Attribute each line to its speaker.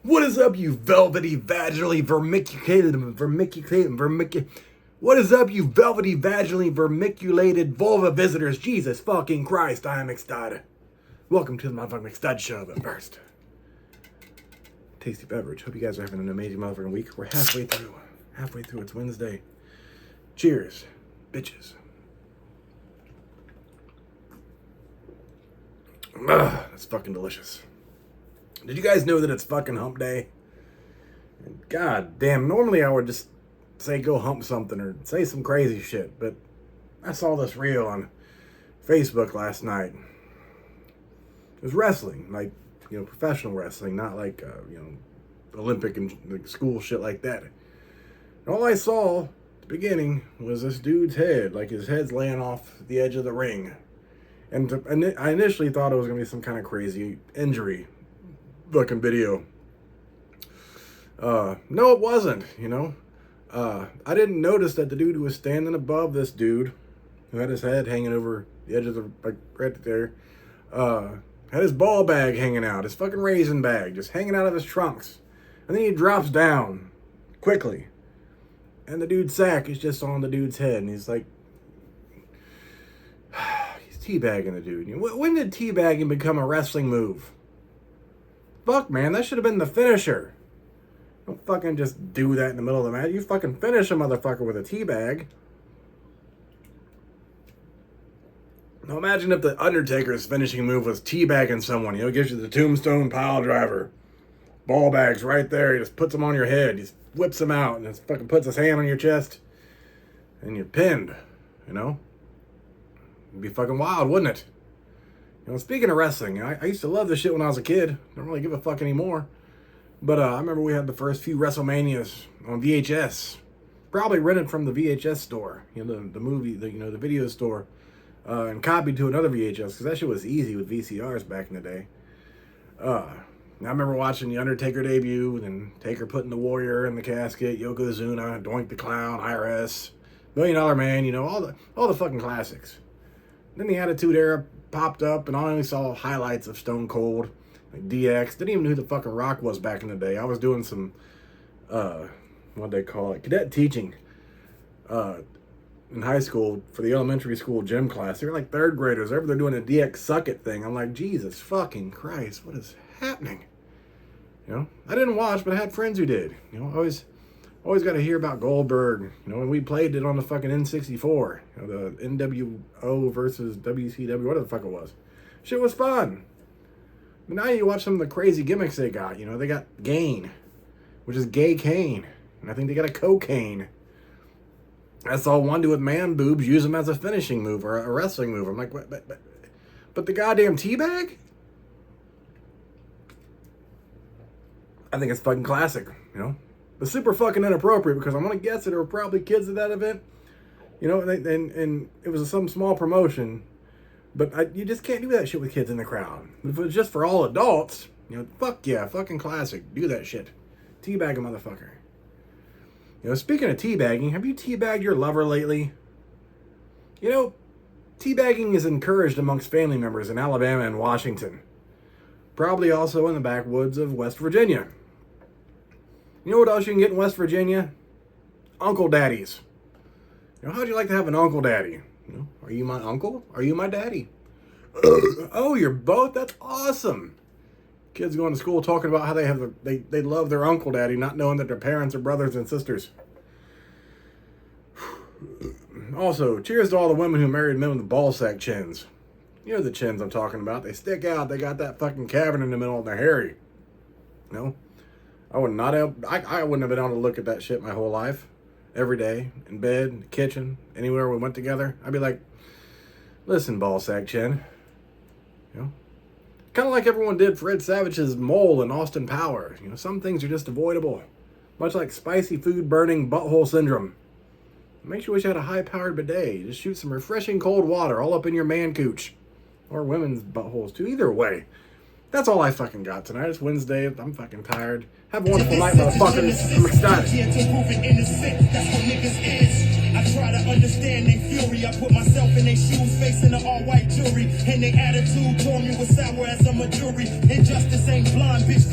Speaker 1: What is up, you velvety, vaginally, What is up, you velvety, vaginally, vermiculated vulva visitors? Jesus fucking Christ, I am McStud. Welcome to the motherfucking McStud show, but first, tasty beverage. Hope you guys are having an amazing motherfucking week. We're halfway through. It's Wednesday. Cheers, bitches. That's fucking delicious. Did you guys know that it's fucking hump day? God damn, normally I would just say go hump something or say some crazy shit, but I saw this reel on Facebook last night. It was wrestling, like, professional wrestling, not like, Olympic and like school shit like that. And all I saw at the beginning was this dude's head, like his head's laying off the edge of the ring. And I initially thought it was going to be some kind of crazy injury looking video. No, it wasn't, I didn't notice that the dude who was standing above this dude, who had his head hanging over the edge of the, like, right there, had his ball bag hanging out, his fucking raisin bag, just hanging out of his trunks. And then he drops down quickly. And the dude's sack is just on the dude's head, and he's like, he's teabagging the dude. When did teabagging become a wrestling move? Fuck, man, that should have been the finisher. Don't fucking just do that in the middle of the match. You fucking finish a motherfucker with a teabag. Now imagine if the Undertaker's finishing move was teabagging someone. Gives you the tombstone pile driver. Ball bags right there. He just puts them on your head. He just whips them out and just fucking puts his hand on your chest. And you're pinned, It'd be fucking wild, wouldn't it? Speaking of wrestling, I used to love this shit when I was a kid. Don't really give a fuck anymore. But I remember we had the first few WrestleManias on VHS. Probably rented from the VHS store. The movie, the video store. And copied to another VHS. Because that shit was easy with VCRs back in the day. I remember watching The Undertaker debut. And Taker putting the Warrior in the casket. Yokozuna, Doink the Clown, IRS. $1 Million Man. All the fucking classics. Then the Attitude Era popped up. And I only saw highlights of Stone Cold. Like DX. Didn't even know who the fucking Rock was back in the day. I was doing some, what'd they call it? Cadet teaching, in high school for the elementary school gym class. They were like third graders. They're doing a DX suck it thing. I'm like, Jesus fucking Christ, what is happening? I didn't watch, but I had friends who did. Always got to hear about Goldberg. When we played it on the fucking N64. The NWO versus WCW, whatever the fuck it was. Shit was fun. But now you watch some of the crazy gimmicks they got. They got Gain, which is gay cane. And I think they got a cocaine. I saw one do with man boobs, use them as a finishing move or a wrestling move. I'm like, what? But the goddamn teabag? I think it's fucking classic, But super fucking inappropriate because I'm going to guess that there were probably kids at that event. And it was some small promotion. But you just can't do that shit with kids in the crowd. If it was just for all adults, fuck yeah, fucking classic. Do that shit. Teabag a motherfucker. Speaking of teabagging, have you teabagged your lover lately? Teabagging is encouraged amongst family members in Alabama and Washington. Probably also in the backwoods of West Virginia. You know what else you can get in West Virginia? Uncle daddies. How'd you like to have an uncle daddy? Are you my uncle? Are you my daddy? Oh, you're both? That's awesome. Kids going to school talking about how they love their uncle daddy, not knowing that their parents are brothers and sisters. Also, cheers to all the women who married men with ball sack chins. You know the chins I'm talking about. They stick out. They got that fucking cavern in the middle and they're hairy. I wouldn't have been able to look at that shit my whole life. Every day, in bed, in the kitchen, anywhere we went together. I'd be like, listen, ball sack chin. Kind of like everyone did Fred Savage's mole in Austin Power. Some things are just avoidable. Much like spicy food burning butthole syndrome. It makes you wish you had a high-powered bidet. Just shoot some refreshing cold water all up in your man cooch. Or women's buttholes too. Either way. That's all I fucking got tonight. It's Wednesday. I'm fucking tired. Have a wonderful night, motherfuckers. I'm excited. I try to understand their fury. I put myself in their shoes, facing the all-white jury. And their attitude tore me with sour as I'm
Speaker 2: jury. Injustice ain't blind, bitch.